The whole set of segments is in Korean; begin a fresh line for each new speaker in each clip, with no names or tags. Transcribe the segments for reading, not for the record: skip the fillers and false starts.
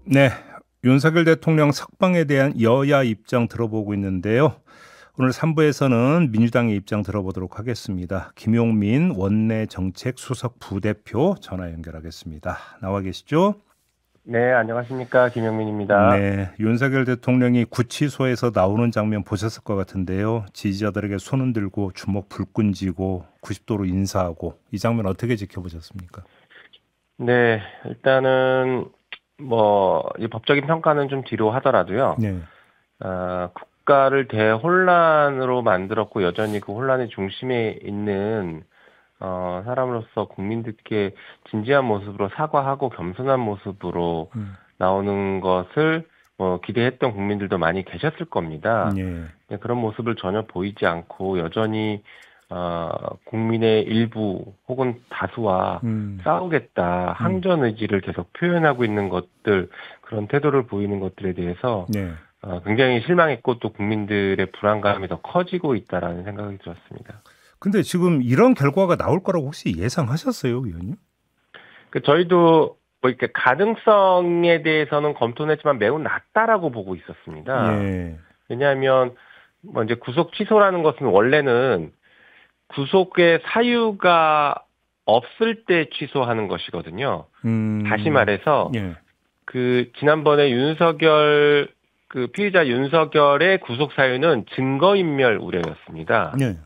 네, 윤석열 대통령 석방에 대한 여야 입장 들어보고 있는데요. 오늘 3부에서는 민주당의 입장 들어보도록 하겠습니다. 김용민 원내 정책 수석 부대표 전화 연결하겠습니다. 나와 계시죠?
네, 안녕하십니까. 김영민입니다.
네, 윤석열 대통령이 구치소에서 나오는 장면 보셨을 것 같은데요. 지지자들에게 손 흔들고 주먹 불끈 쥐고 90도로 인사하고 이 장면 어떻게 지켜보셨습니까?
네, 일단은, 이 법적인 평가는 좀 뒤로 하더라도요.
네,
국가를 대혼란으로 만들었고, 여전히 그 혼란의 중심에 있는, 사람으로서 국민들께 진지한 모습으로 사과하고 겸손한 모습으로
음,
나오는 것을 기대했던 국민들도 많이 계셨을 겁니다.
예,
네, 그런 모습을 전혀 보이지 않고 여전히 국민의 일부 혹은 다수와
음,
싸우겠다,
음,
항전 의지를 계속 표현하고 있는 것들, 그런 태도를 보이는 것들에 대해서
네.
굉장히 실망했고 또 국민들의 불안감이 더 커지고 있다라는 생각이 들었습니다.
근데 지금 이런 결과가 나올 거라고 혹시 예상하셨어요, 의원님?
저희도 이렇게 가능성에 대해서는 검토는 했지만 매우 낮다라고 보고 있었습니다.
예.
왜냐하면 이제 구속 취소라는 것은 원래는 구속의 사유가 없을 때 취소하는 것이거든요. 다시 말해서
예.
지난번에 윤석열 피의자 윤석열의 구속 사유는 증거인멸 우려였습니다.
예.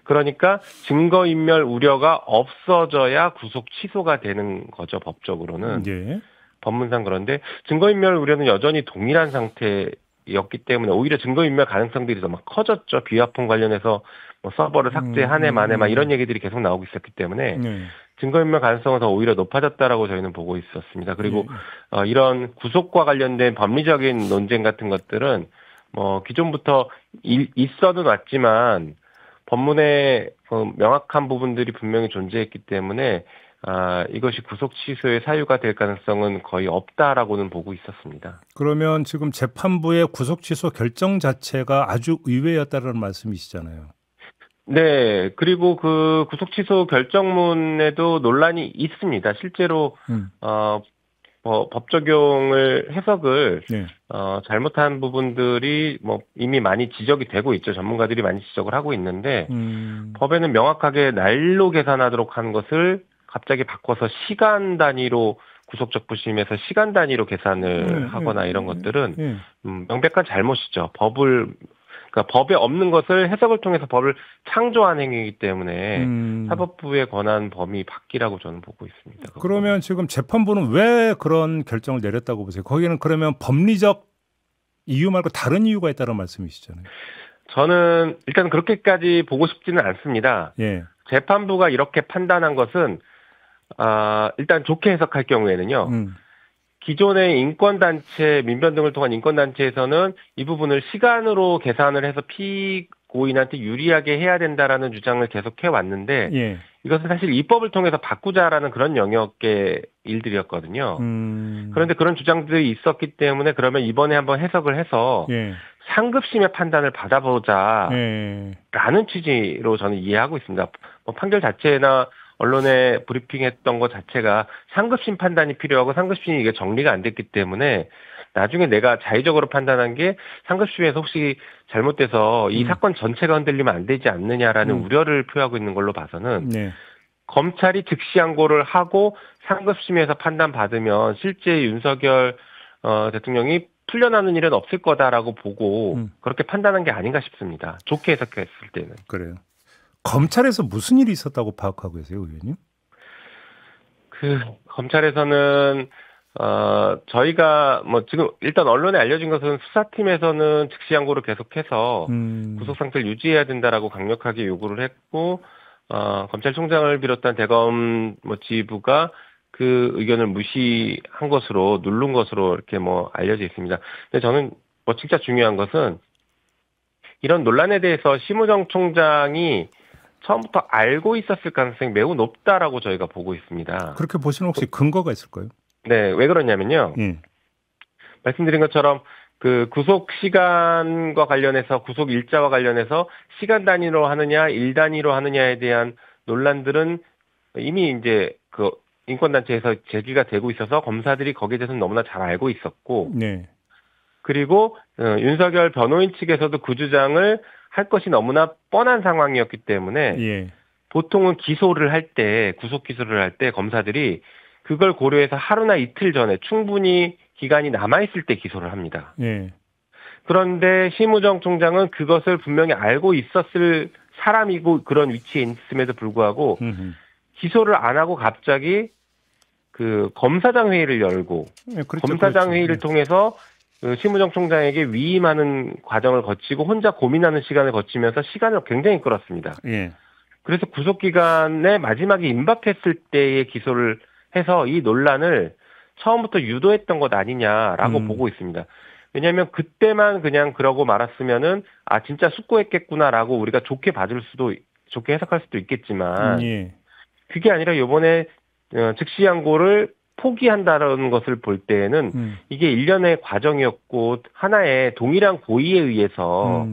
그러니까 증거인멸 우려가 없어져야 구속 취소가 되는 거죠, 법적으로는.
예.
법문상. 그런데 증거인멸 우려는 여전히 동일한 상태였기 때문에 오히려 증거인멸 가능성들이 더 막 커졌죠. 비화폰 관련해서 서버를 삭제하네 마네 막 이런 얘기들이 계속 나오고 있었기 때문에
예.
증거인멸 가능성은 더 오히려 높아졌다라고 저희는 보고 있었습니다. 그리고
예.
이런 구속과 관련된 법리적인 논쟁 같은 것들은 기존부터 있어는 왔지만 법문에 명확한 부분들이 분명히 존재했기 때문에 이것이 구속 취소의 사유가 될 가능성은 거의 없다라고는 보고 있었습니다.
그러면 지금 재판부의 구속 취소 결정 자체가 아주 의외였다는 말씀이시잖아요.
네, 그리고 그 구속 취소 결정문에도 논란이 있습니다. 실제로
음.
법 적용을 해석을
네.
잘못한 부분들이 이미 많이 지적이 되고 있죠. 전문가들이 많이 지적을 하고 있는데
음.
법에는 명확하게 날로 계산하도록 하는 것을 갑자기 바꿔서 시간 단위로 구속적부심에서 시간 단위로 계산을 하거나 이런 것들은
예.
명백한 잘못이죠. 그러니까 법에 없는 것을 해석을 통해서 법을 창조한 행위이기 때문에
음.
사법부의 권한 범위 밖이라고 저는 보고 있습니다. 그 부분은.
그러면 지금 재판부는 왜 그런 결정을 내렸다고 보세요? 거기는 그러면 법리적 이유 말고 다른 이유가 있다는 말씀이시잖아요.
저는 일단 그렇게까지 보고 싶지는 않습니다.
예.
재판부가 이렇게 판단한 것은 일단 좋게 해석할 경우에는요.
음.
기존의 인권단체, 민변 등을 통한 인권단체에서는 이 부분을 시간으로 계산을 해서 피고인한테 유리하게 해야 된다라는 주장을 계속 해왔는데
예.
이것은 사실 입법을 통해서 바꾸자라는 그런 영역의 일들이었거든요.
음.
그런데 그런 주장들이 있었기 때문에 그러면 이번에 한번 해석을 해서
예.
상급심의 판단을 받아보자라는
예.
취지로 저는 이해하고 있습니다. 판결 자체나 언론에 브리핑했던 것 자체가 상급심 판단이 필요하고 상급심이 이게 정리가 안 됐기 때문에 나중에 내가 자의적으로 판단한 게 상급심에서 혹시 잘못돼서 이
음.
사건 전체가 흔들리면 안 되지 않느냐라는
음.
우려를 표하고 있는 걸로 봐서는
네.
검찰이 즉시 항고를 하고 상급심에서 판단받으면 실제 윤석열 대통령이 풀려나는 일은 없을 거다라고 보고
음.
그렇게 판단한 게 아닌가 싶습니다. 좋게 해석했을 때는.
그래요. 검찰에서 무슨 일이 있었다고 파악하고 계세요, 의원님?
검찰에서는 저희가 지금 일단 언론에 알려진 것은 수사팀에서는 즉시 항고를 계속해서
음.
구속 상태를 유지해야 된다라고 강력하게 요구를 했고 검찰총장을 비롯한 대검 지휘부가 그 의견을 무시한 것으로 누른 것으로 이렇게 알려져 있습니다. 근데 저는 진짜 중요한 것은 이런 논란에 대해서 심우정 총장이 처음부터 알고 있었을 가능성이 매우 높다라고 저희가 보고 있습니다.
그렇게 보시는 혹시 근거가 있을까요?
네, 왜 그러냐면요.
예.
말씀드린 것처럼 그 구속 시간과 관련해서 구속 일자와 관련해서 시간 단위로 하느냐, 일 단위로 하느냐에 대한 논란들은 이미 이제 인권단체에서 제기가 되고 있어서 검사들이 거기에 대해서는 너무나 잘 알고 있었고,
네.
그리고 윤석열 변호인 측에서도 그 주장을 할 것이 너무나 뻔한 상황이었기 때문에
예.
보통은 기소를 할 때, 구속 기소를 할 때 검사들이 그걸 고려해서 하루나 이틀 전에 충분히 기간이 남아있을 때 기소를 합니다.
예.
그런데 심우정 총장은 그것을 분명히 알고 있었을 사람이고 그런 위치에 있음에도 불구하고 기소를 안 하고 갑자기 그 검사장 회의를 열고
예, 그렇죠,
검사장
그렇죠.
회의를 통해서 그 심우정 총장에게 위임하는 과정을 거치고 혼자 고민하는 시간을 거치면서 시간을 굉장히 끌었습니다.
예.
그래서 구속기간의 마지막에 임박했을 때에 기소를 해서 이 논란을 처음부터 유도했던 것 아니냐라고 보고 있습니다. 왜냐하면 그때만 그냥 그러고 말았으면은 아 진짜 숙고했겠구나라고 우리가 좋게 해석할 수도 있겠지만
예.
그게 아니라 이번에 즉시 항고를 포기한다는 것을 볼 때에는 이게 일련의 과정이었고 하나의 동일한 고의에 의해서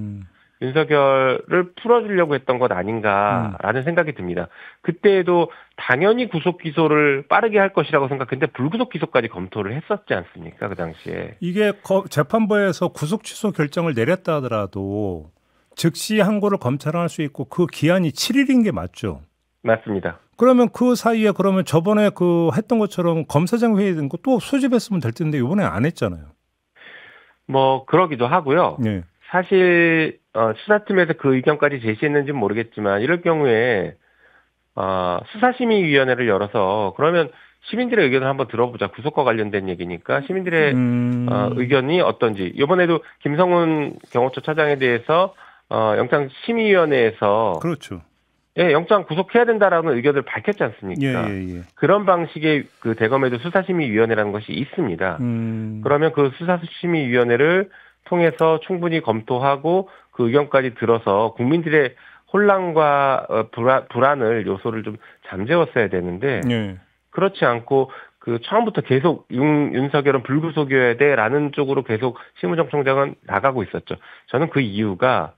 윤석열을 풀어주려고 했던 것 아닌가라는 생각이 듭니다. 그때에도 당연히 구속 기소를 빠르게 할 것이라고 생각했는데 불구속 기소까지 검토를 했었지 않습니까? 그 당시에.
이게 재판부에서 구속 취소 결정을 내렸다 하더라도 즉시 항고를 검찰은 할 수 있고 그 기한이 7일인 게 맞죠?
맞습니다.
그러면 그 사이에 그러면 저번에 그 했던 것처럼 검사장 회의 된 거 또 소집했으면 될 텐데 이번에 안 했잖아요.
뭐 그러기도 하고요.
네.
사실 수사팀에서 그 의견까지 제시했는지는 모르겠지만 이럴 경우에 수사심의위원회를 열어서 그러면 시민들의 의견을 한번 들어보자. 구속과 관련된 얘기니까 시민들의 의견이 어떤지. 이번에도 김성훈 경호처 차장에 대해서 영장심의위원회에서
그렇죠.
예, 영장 구속해야 된다라는 의견을 밝혔지 않습니까?
예.
그런 방식의 그 대검에도 수사심의위원회라는 것이 있습니다. 그러면 그 수사심의위원회를 통해서 충분히 검토하고 그 의견까지 들어서 국민들의 혼란과 불안을 요소를 좀 잠재웠어야 되는데
예.
그렇지 않고 그 처음부터 계속 윤석열은 불구속이어야 돼라는 쪽으로 계속 심우정 총장은 나가고 있었죠. 저는 그 이유가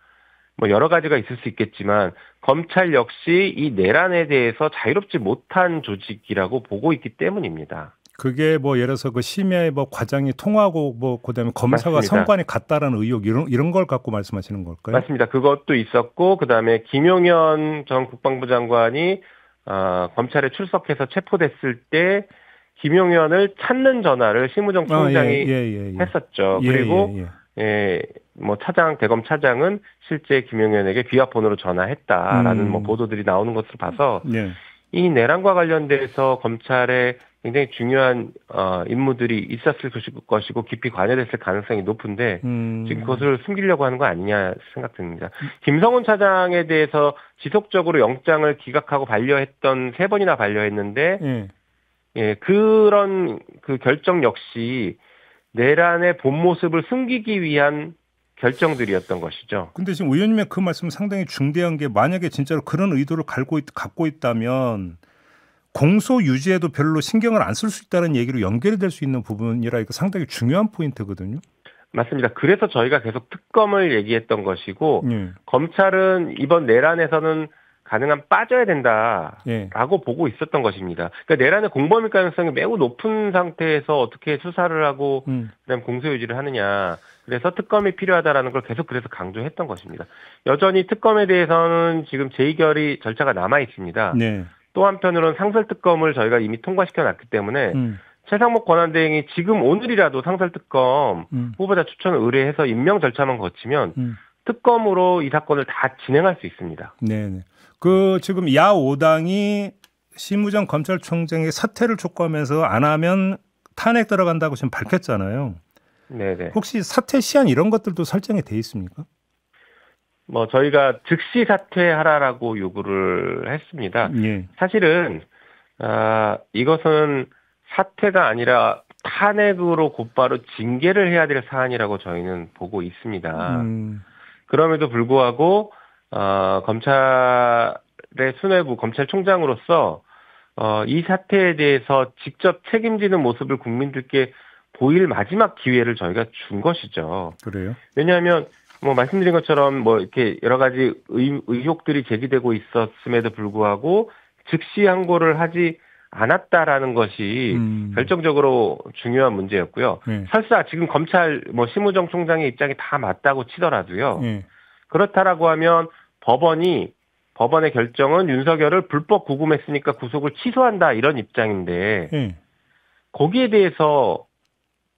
뭐 여러 가지가 있을 수 있겠지만 검찰 역시 이 내란에 대해서 자유롭지 못한 조직이라고 보고 있기 때문입니다.
그게 뭐 예를 들어서 그 심야에 뭐 과장이 통하고 뭐 그다음에 검사가
맞습니다.
선관위 갔다라는 의혹 이런 걸 갖고 말씀하시는 걸까요?
맞습니다. 그것도 있었고 그다음에 김용현 전 국방부 장관이 검찰에 출석해서 체포됐을 때 김용현을 찾는 전화를 심우정 총장이 했었죠. 그리고 뭐 대검 차장은 실제 김용현에게 비화폰으로 전화했다라는 뭐 보도들이 나오는 것을 봐서 이 내란과 관련돼서 검찰에 굉장히 중요한 임무들이 있었을 것이고 깊이 관여됐을 가능성이 높은데 지금 그것을 숨기려고 하는 거 아니냐 생각됩니다. 김성훈 차장에 대해서 지속적으로 영장을 기각하고 반려했던 3번이나 반려했는데 그런 그 결정 역시 내란의 본 모습을 숨기기 위한 결정들이었던 것이죠.
근데 지금 의원님의 그 말씀은 상당히 중대한 게 만약에 진짜로 그런 의도를 갖고 있다면 공소 유지에도 별로 신경을 안 쓸 수 있다는 얘기로 연결이 될 수 있는 부분이라 이거 상당히 중요한 포인트거든요.
맞습니다. 그래서 저희가 계속 특검을 얘기했던 것이고 검찰은 이번 내란에서는 가능한 빠져야 된다라고 보고 있었던 것입니다. 그러니까 내란의 공범일 가능성이 매우 높은 상태에서 어떻게 수사를 하고 그다음 공소 유지를 하느냐. 그래서 특검이 필요하다라는 걸 계속 그래서 강조했던 것입니다. 여전히 특검에 대해서는 지금 재의결의 절차가 남아 있습니다. 또 한편으로는 상설특검을 저희가 이미 통과시켜 놨기 때문에 최상목 권한대행이 지금 오늘이라도 상설특검 후보자 추천을 의뢰해서 임명 절차만 거치면 특검으로 이 사건을 다 진행할 수 있습니다.
네. 그 지금 야 5당이 심우정 검찰총장의 사퇴를 촉구하면서 안 하면 탄핵 들어간다고 지금 밝혔잖아요.
네네.
혹시 사퇴 시한 이런 것들도 설정이 돼 있습니까?
뭐 저희가 즉시 사퇴하라라고 요구를 했습니다. 사실은 이것은 사퇴가 아니라 탄핵으로 곧바로 징계를 해야 될 사안이라고 저희는 보고 있습니다. 그럼에도 불구하고 검찰의 수뇌부 검찰총장으로서 이 사태에 대해서 직접 책임지는 모습을 국민들께 보일 마지막 기회를 저희가 준 것이죠.
그래요?
왜냐하면 뭐 말씀드린 것처럼 뭐 이렇게 여러 가지 의혹들이 제기되고 있었음에도 불구하고 즉시 항고를 하지 않았다라는 것이 결정적으로 중요한 문제였고요. 설사 지금 검찰 심우정 총장의 입장이 다 맞다고 치더라도요. 그렇다라고 하면 법원의 결정은 윤석열을 불법 구금했으니까 구속을 취소한다 이런 입장인데 거기에 대해서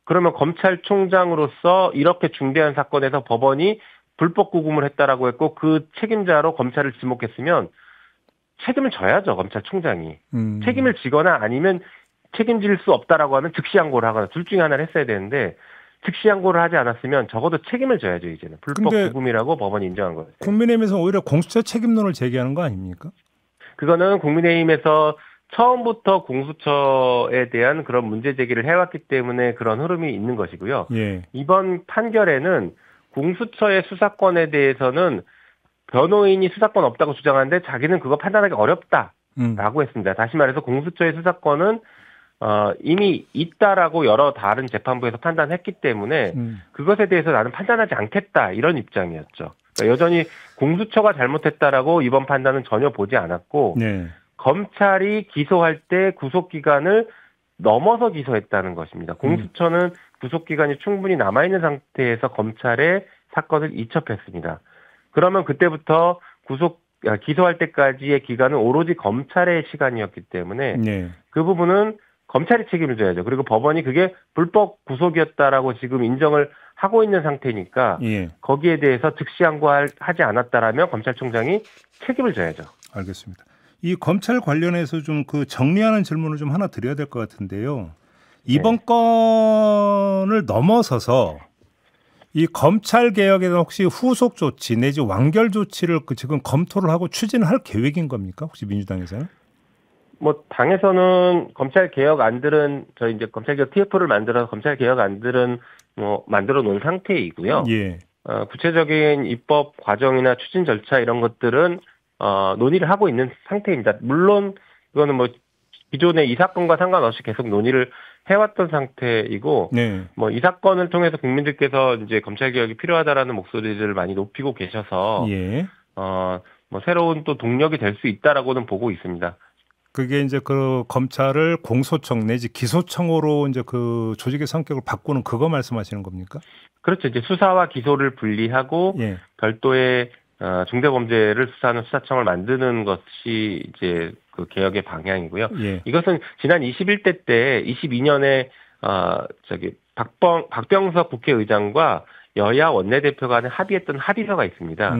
그러면 검찰총장으로서 이렇게 중대한 사건에서 법원이 불법 구금을 했다라고 했고 그 책임자로 검찰을 지목했으면 책임을 져야죠, 검찰총장이. 책임을 지거나 아니면 책임질 수 없다라고 하면 즉시 항고를 하거나 둘 중에 하나를 했어야 되는데 즉시 항고를 하지 않았으면 적어도 책임을 져야죠, 이제는. 불법 구금이라고 법원이 인정한 거예요.
국민의힘에서 오히려 공수처 책임론을 제기하는 거 아닙니까?
그거는 국민의힘에서 처음부터 공수처에 대한 그런 문제 제기를 해왔기 때문에 그런 흐름이 있는 것이고요. 이번 판결에는 공수처의 수사권에 대해서는 변호인이 수사권 없다고 주장하는데 자기는 그거 판단하기 어렵다라고 했습니다. 다시 말해서 공수처의 수사권은 이미 있다라고 여러 다른 재판부에서 판단했기 때문에 그것에 대해서 나는 판단하지 않겠다 이런 입장이었죠. 그러니까 여전히 공수처가 잘못했다라고 이번 판단은 전혀 보지 않았고 검찰이 기소할 때 구속기간을 넘어서 기소했다는 것입니다. 공수처는 구속기간이 충분히 남아있는 상태에서 검찰에 사건을 이첩했습니다. 그러면 그때부터 기소할 때까지의 기간은 오로지 검찰의 시간이었기 때문에 그 부분은 검찰이 책임을 져야죠. 그리고 법원이 그게 불법 구속이었다라고 지금 인정을 하고 있는 상태니까 거기에 대해서 즉시 항고하지 않았다라면 검찰총장이 책임을 져야죠.
알겠습니다. 이 검찰 관련해서 좀 그 정리하는 질문을 좀 하나 드려야 될 것 같은데요. 이번 건을 넘어서서 이 검찰 개혁에 대한 혹시 후속 조치 내지 완결 조치를 지금 검토를 하고 추진할 계획인 겁니까? 혹시 민주당에서는?
당에서는 검찰 개혁 안들은 저희 이제 검찰 개혁 TF를 만들어서 검찰 개혁 안들은 만들어 놓은 상태이고요. 구체적인 입법 과정이나 추진 절차 이런 것들은 논의를 하고 있는 상태입니다. 물론 이거는 기존의 이 사건과 상관없이 계속 논의를 해왔던 상태이고, 이 사건을 통해서 국민들께서 이제 검찰 개혁이 필요하다라는 목소리를 많이 높이고 계셔서, 새로운 또 동력이 될 수 있다라고는 보고 있습니다.
그게 이제 그 검찰을 공소청 내지 기소청으로 이제 그 조직의 성격을 바꾸는 그거 말씀하시는 겁니까?
그렇죠. 이제 수사와 기소를 분리하고 별도의 중대범죄를 수사하는 수사청을 만드는 것이 이제 그 개혁의 방향이고요. 이것은 지난 21대 때 22년에 박병석 국회의장과 여야 원내대표 간에 합의했던 합의서가 있습니다.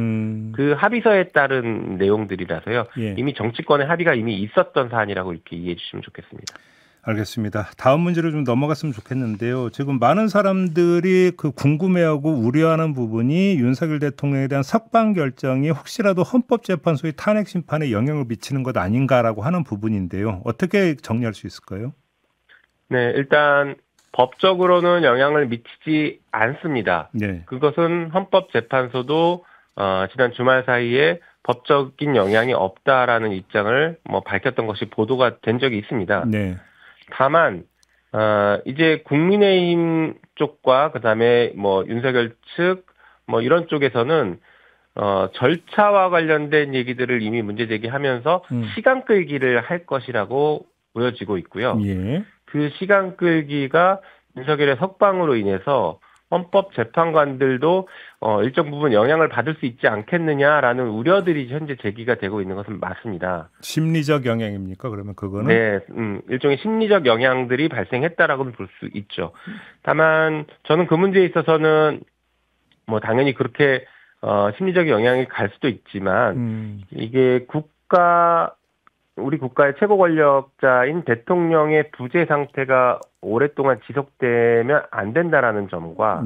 그 합의서에 따른 내용들이라서요. 이미 정치권의 합의가 이미 있었던 사안이라고 이렇게 이해해 주시면 좋겠습니다.
알겠습니다. 다음 문제로 좀 넘어갔으면 좋겠는데요. 지금 많은 사람들이 그 궁금해하고 우려하는 부분이 윤석열 대통령에 대한 석방 결정이 혹시라도 헌법재판소의 탄핵 심판에 영향을 미치는 것 아닌가라고 하는 부분인데요. 어떻게 정리할 수 있을까요?
네, 일단 법적으로는 영향을 미치지 않습니다. 그것은 헌법재판소도 지난 주말 사이에 법적인 영향이 없다라는 입장을 밝혔던 것이 보도가 된 적이 있습니다. 다만 이제 국민의힘 쪽과 그다음에 윤석열 측 이런 쪽에서는 절차와 관련된 얘기들을 이미 문제 제기하면서 시간 끌기를 할 것이라고 보여지고 있고요. 그 시간 끌기가 윤석열의 석방으로 인해서 헌법재판관들도 일정 부분 영향을 받을 수 있지 않겠느냐라는 우려들이 현재 제기가 되고 있는 것은 맞습니다.
심리적 영향입니까? 그러면 그거는?
네, 일종의 심리적 영향들이 발생했다라고는 볼 수 있죠. 다만 저는 그 문제에 있어서는 당연히 그렇게 심리적 영향이 갈 수도 있지만 이게 우리 국가의 최고 권력자인 대통령의 부재 상태가 오랫동안 지속되면 안 된다라는 점과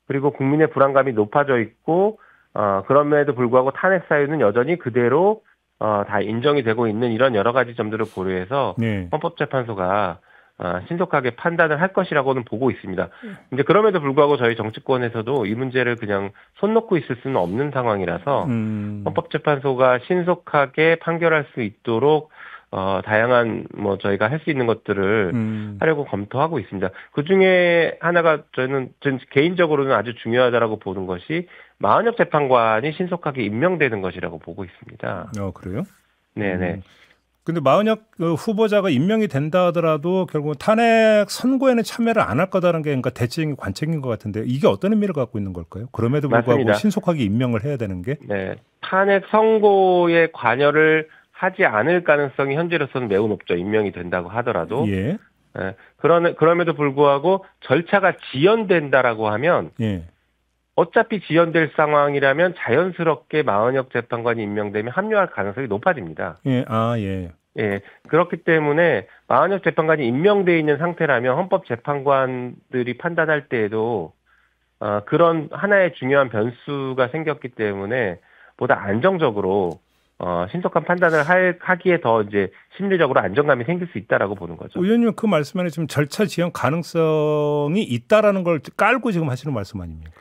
그리고 국민의 불안감이 높아져 있고 그럼에도 불구하고 탄핵 사유는 여전히 그대로 다 인정이 되고 있는 이런 여러 가지 점들을 고려해서 헌법재판소가 신속하게 판단을 할 것이라고는 보고 있습니다. 이제 그럼에도 불구하고 저희 정치권에서도 이 문제를 그냥 손 놓고 있을 수는 없는 상황이라서 헌법재판소가 신속하게 판결할 수 있도록 다양한 저희가 할 수 있는 것들을 하려고 검토하고 있습니다. 그 중에 하나가 저는 개인적으로는 아주 중요하다라고 보는 것이 마은혁 재판관이 신속하게 임명되는 것이라고 보고 있습니다.
그래요?
네네.
근데 만약 그 후보자가 임명이 된다 하더라도 결국 탄핵 선고에는 참여를 안 할 거다라는 게 그러니까 대체적인 관측인 것 같은데 이게 어떤 의미를 갖고 있는 걸까요? 그럼에도 불구하고
맞습니다.
신속하게 임명을 해야 되는 게?
네. 탄핵 선고에 관여를 하지 않을 가능성이 현재로서는 매우 높죠. 임명이 된다고 하더라도.
예.
예. 그럼에도 불구하고 절차가 지연된다라고 하면
예.
어차피 지연될 상황이라면 자연스럽게 마은혁 재판관이 임명되면 합류할 가능성이 높아집니다.
예. 아, 예.
예. 그렇기 때문에 마은혁 재판관이 임명돼 있는 상태라면 헌법재판관들이 판단할 때에도 그런 하나의 중요한 변수가 생겼기 때문에 보다 안정적으로 신속한 판단을 하기에 더 이제 심리적으로 안정감이 생길 수 있다라고 보는 거죠.
의원님 그 말씀에 지금 절차 지연 가능성이 있다라는 걸 깔고 지금 하시는 말씀 아닙니까?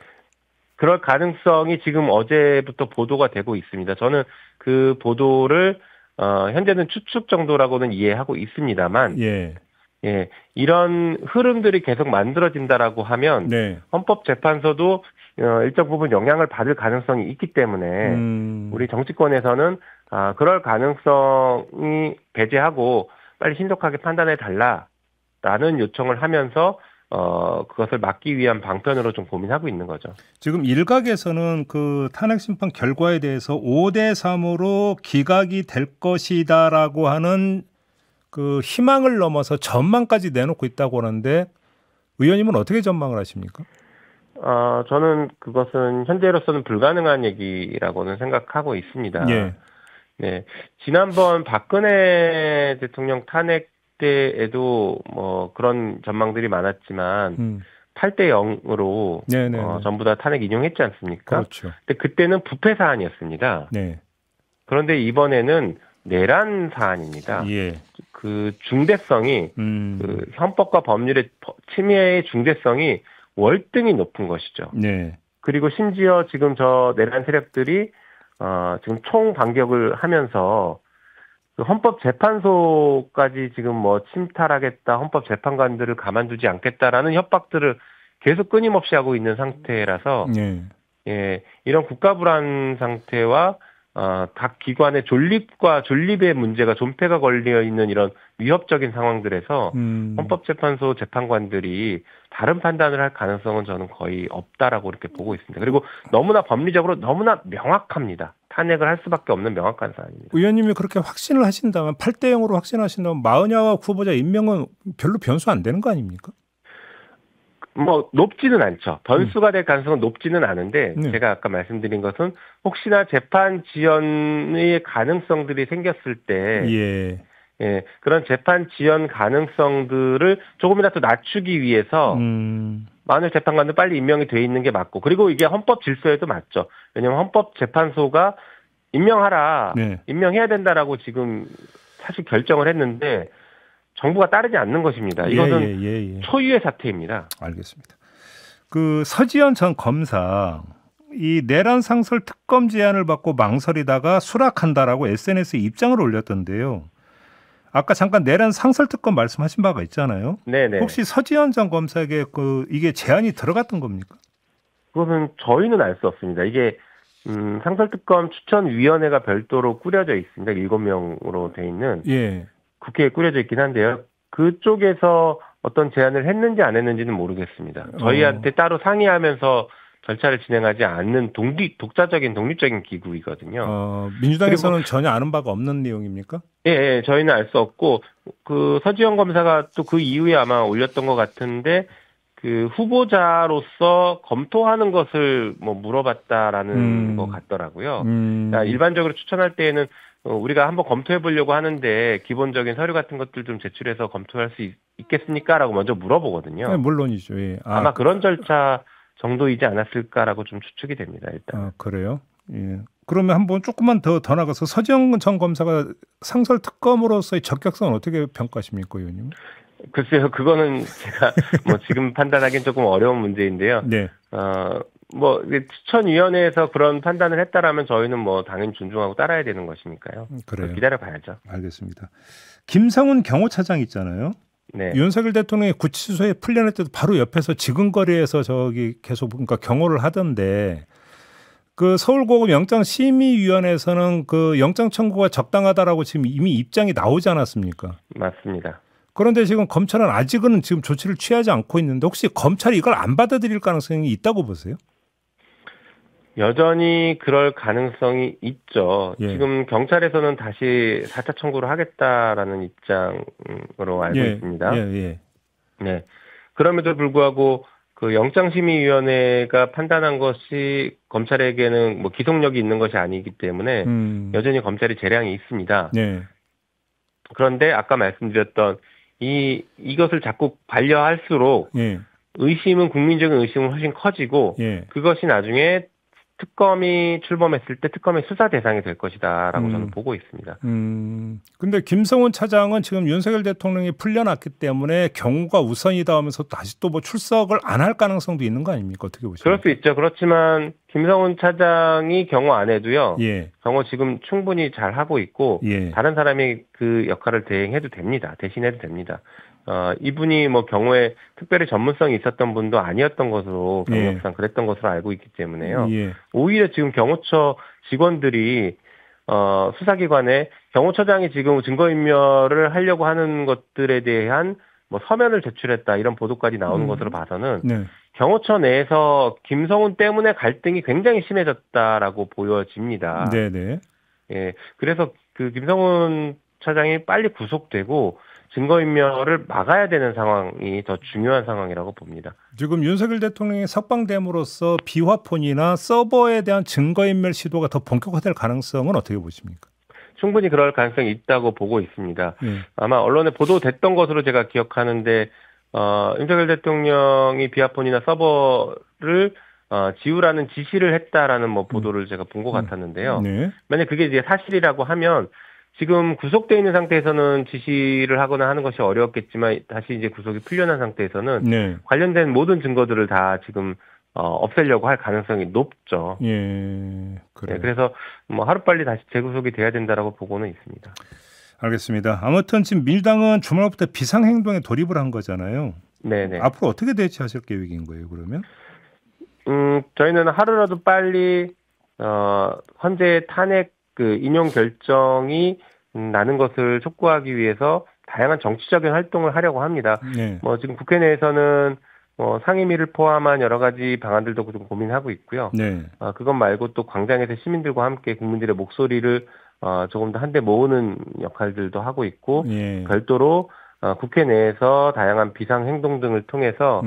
그럴 가능성이 지금 어제부터 보도가 되고 있습니다. 저는 그 보도를 현재는 추측 정도라고는 이해하고 있습니다만,
예.
예, 이런 흐름들이 계속 만들어진다라고 하면
네.
헌법재판소도 일정 부분 영향을 받을 가능성이 있기 때문에 우리 정치권에서는 그럴 가능성이 배제하고 빨리 신속하게 판단해 달라라는 요청을 하면서 그것을 막기 위한 방편으로 좀 고민하고 있는 거죠.
지금 일각에서는 그 탄핵 심판 결과에 대해서 5대 3으로 기각이 될 것이다라고 하는 그 희망을 넘어서 전망까지 내놓고 있다고 하는데 의원님은 어떻게 전망을 하십니까?
저는 그것은 현재로서는 불가능한 얘기라고는 생각하고 있습니다.
예.
네. 지난번 박근혜 대통령 탄핵 때에도 뭐 그런 전망들이 많았지만 8대 0으로 전부 다 탄핵 인용했지 않습니까?
그렇죠.
근데 그때는 부패 사안이었습니다.
네.
그런데 이번에는 내란 사안입니다.
예.
그 중대성이 그 헌법과 법률의 침해의 중대성이 월등히 높은 것이죠.
네.
그리고 심지어 지금 저 내란 세력들이 지금 총 반격을 하면서 그 헌법재판소까지 지금 뭐 침탈하겠다, 헌법재판관들을 가만두지 않겠다라는 협박들을 계속 끊임없이 하고 있는 상태라서 예, 이런 국가불안 상태와 각 기관의 존립과 존립의 문제가 존폐가 걸려 있는 이런 위협적인 상황들에서 헌법재판소 재판관들이 다른 판단을 할 가능성은 저는 거의 없다라고 이렇게 보고 있습니다. 그리고 너무나 법리적으로 너무나 명확합니다. 탄핵을 할 수밖에 없는 명확한 사안입니다.
의원님이 그렇게 확신을 하신다면 8대 0으로 확신하신다면 마은혁 후보자 임명은 별로 변수 안 되는 거 아닙니까?
뭐 높지는 않죠. 변수가 될 가능성은 높지는 않은데 제가 아까 말씀드린 것은 혹시나 재판 지연의 가능성들이 생겼을 때 예, 그런 재판 지연 가능성들을 조금이라도 낮추기 위해서 마은혁 재판관도 빨리 임명이 돼 있는 게 맞고 그리고 이게 헌법 질서에도 맞죠. 왜냐하면 헌법재판소가 임명하라, 임명해야 된다라고 지금 사실 결정을 했는데 정부가 따르지 않는 것입니다. 이것은 초유의 사태입니다.
알겠습니다. 그 서지현 전 검사 이 내란 상설 특검 제안을 받고 망설이다가 수락한다라고 SNS에 입장을 올렸던데요. 아까 잠깐 내란 상설 특검 말씀하신 바가 있잖아요.
네네.
혹시 서지현 전 검사에게 이게 제안이 들어갔던 겁니까?
그것은 저희는 알 수 없습니다. 이게 상설특검 추천위원회가 별도로 꾸려져 있습니다. 7명으로 돼 있는 국회에 꾸려져 있긴 한데요. 그쪽에서 어떤 제안을 했는지 안 했는지는 모르겠습니다. 저희한테 따로 상의하면서 절차를 진행하지 않는 독자적인 독립적인 기구이거든요.
민주당에서는 전혀 아는 바가 없는 내용입니까?
예, 저희는 알 수 없고 그 서지현 검사가 또 그 이후에 아마 올렸던 것 같은데 그 후보자로서 검토하는 것을 뭐 물어봤다라는 것 같더라고요. 그러니까 일반적으로 추천할 때에는 우리가 한번 검토해 보려고 하는데 기본적인 서류 같은 것들 좀 제출해서 검토할 수 있겠습니까?라고 먼저 물어보거든요.
네, 물론이죠. 예.
아마 그런 절차 정도이지 않았을까라고 좀 추측이 됩니다. 일단.
그래요? 예. 그러면 한번 조금만 더 나가서 서지현 전 검사가 상설 특검으로서의 적격성은 어떻게 평가하십니까, 의원님?
글쎄요, 그거는 제가 뭐 지금 판단하기는 조금 어려운 문제인데요. 뭐 추천위원회에서 그런 판단을 했다라면 저희는 뭐 당연히 존중하고 따라야 되는 것이니까요. 그래요. 기다려봐야죠.
알겠습니다. 김상훈 경호차장 있잖아요. 윤석열 대통령이 구치소에 풀려날 때도 바로 옆에서 지근거리에서 저기 계속 그러니까 경호를 하던데 그 서울고급 영장심의위원회에서는 그 영장 청구가 적당하다라고 지금 이미 입장이 나오지 않았습니까?
맞습니다.
그런데 지금 검찰은 아직은 지금 조치를 취하지 않고 있는데 혹시 검찰이 이걸 안 받아들일 가능성이 있다고 보세요?
여전히 그럴 가능성이 있죠.
예.
지금 경찰에서는 다시 4차 청구를 하겠다라는 입장으로 알고 있습니다. 네. 그럼에도 불구하고 그 영장심의위원회가 판단한 것이 검찰에게는 뭐 기속력이 있는 것이 아니기 때문에 여전히 검찰이 재량이 있습니다.
네.
그런데 아까 말씀드렸던 이것을 자꾸 반려할수록 의심은 국민적인 의심은 훨씬 커지고 그것이 나중에 특검이 출범했을 때 특검의 수사 대상이 될 것이다라고 저는 보고 있습니다.
근데 김성훈 차장은 지금 윤석열 대통령이 풀려났기 때문에 경우가 우선이다 하면서 다시 또 뭐 출석을 안 할 가능성도 있는 거 아닙니까? 어떻게 보십니까?
그럴 수 있죠. 그렇지만 김성훈 차장이 경호 안 해도요. 경호 지금 충분히 잘 하고 있고 다른 사람이 그 역할을 대행해도 됩니다. 대신해도 됩니다. 이분이 뭐 경호에 특별히 전문성이 있었던 분도 아니었던 것으로 경력상 그랬던 것으로 알고 있기 때문에요. 오히려 지금 경호처 직원들이 수사기관에 경호처장이 지금 증거인멸을 하려고 하는 것들에 대한 뭐 서면을 제출했다 이런 보도까지 나오는 것으로 봐서는 경호처 내에서 김성훈 때문에 갈등이 굉장히 심해졌다라고 보여집니다. 예, 그래서 그 김성훈 차장이 빨리 구속되고 증거인멸을 막아야 되는 상황이 더 중요한 상황이라고 봅니다.
지금 윤석열 대통령이 석방됨으로써 비화폰이나 서버에 대한 증거인멸 시도가 더 본격화될 가능성은 어떻게 보십니까?
충분히 그럴 가능성이 있다고 보고 있습니다. 아마 언론에 보도됐던 것으로 제가 기억하는데 윤석열 대통령이 비화폰이나 서버를 지우라는 지시를 했다라는 뭐 보도를 제가 본 것 같았는데요. 만약 그게 이제 사실이라고 하면 지금 구속돼 있는 상태에서는 지시를 하거나 하는 것이 어려웠겠지만 다시 이제 구속이 풀려난 상태에서는 관련된 모든 증거들을 다 지금 없애려고 할 가능성이 높죠. 그래서 뭐 하루빨리 다시 재구속이 돼야 된다라고 보고는 있습니다.
알겠습니다. 아무튼 지금 민주당은 주말부터 비상행동에 돌입을 한 거잖아요. 앞으로 어떻게 대처하실 계획인 거예요, 그러면?
저희는 하루라도 빨리 헌재 탄핵 그 인용 결정이 나는 것을 촉구하기 위해서 다양한 정치적인 활동을 하려고 합니다. 뭐 지금 국회 내에서는 상임위를 포함한 여러 가지 방안들도 좀 고민하고 있고요. 그것 말고 또 광장에서 시민들과 함께 국민들의 목소리를 조금 더 한데 모으는 역할들도 하고 있고 별도로 국회 내에서 다양한 비상 행동 등을 통해서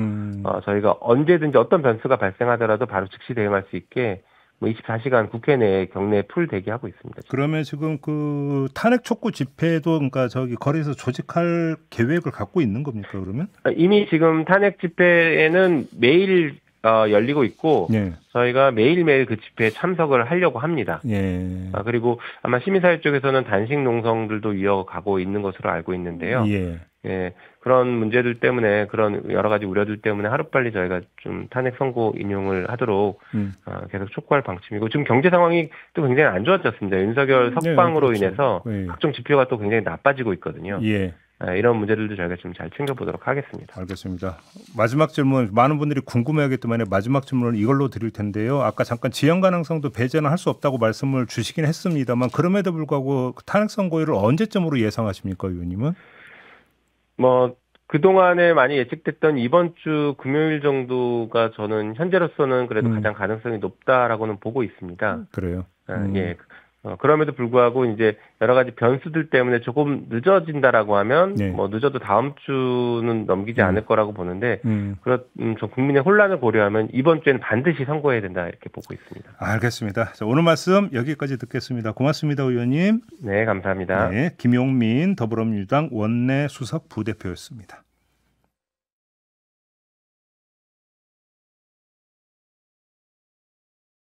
저희가 언제든지 어떤 변수가 발생하더라도 바로 즉시 대응할 수 있게 뭐 24시간 국회 내에 경내에 풀 대기하고 있습니다.
그러면 지금 그 탄핵 촉구 집회도 그러니까 저기 거리에서 조직할 계획을 갖고 있는 겁니까, 그러면?
이미 지금 탄핵 집회에는 매일 열리고 있고 저희가 매일매일 그 집회에 참석을 하려고 합니다. 그리고 아마 시민사회 쪽에서는 단식 농성들도 이어가고 있는 것으로 알고 있는데요. 그런 문제들 때문에 그런 여러 가지 우려들 때문에 하루빨리 저희가 좀 탄핵 선고 인용을 하도록 계속 촉구할 방침이고 지금 경제 상황이 또 굉장히 안 좋아졌습니다. 윤석열 석방으로 인해서 각종 지표가 또 굉장히 나빠지고 있거든요. 이런 문제들도 저희가 좀 잘 챙겨보도록 하겠습니다.
알겠습니다. 마지막 질문, 많은 분들이 궁금해하기 때문에 마지막 질문을 이걸로 드릴 텐데요. 아까 잠깐 지연 가능성도 배제는 할 수 없다고 말씀을 주시긴 했습니다만 그럼에도 불구하고 탄핵 선고일을 언제쯤으로 예상하십니까, 의원님은?
뭐 그동안에 많이 예측됐던 이번 주 금요일 정도가 저는 현재로서는 그래도 가장 가능성이 높다라고는 보고 있습니다.
그래요?
그럼에도 불구하고 이제 여러 가지 변수들 때문에 조금 늦어진다라고 하면 뭐 늦어도 다음 주는 넘기지 않을 거라고 보는데 저 국민의 혼란을 고려하면 이번 주에는 반드시 선고해야 된다 이렇게 보고 있습니다.
알겠습니다. 자, 오늘 말씀 여기까지 듣겠습니다. 고맙습니다, 의원님.
네, 감사합니다.
김용민 더불어민주당 원내 수석 부대표였습니다.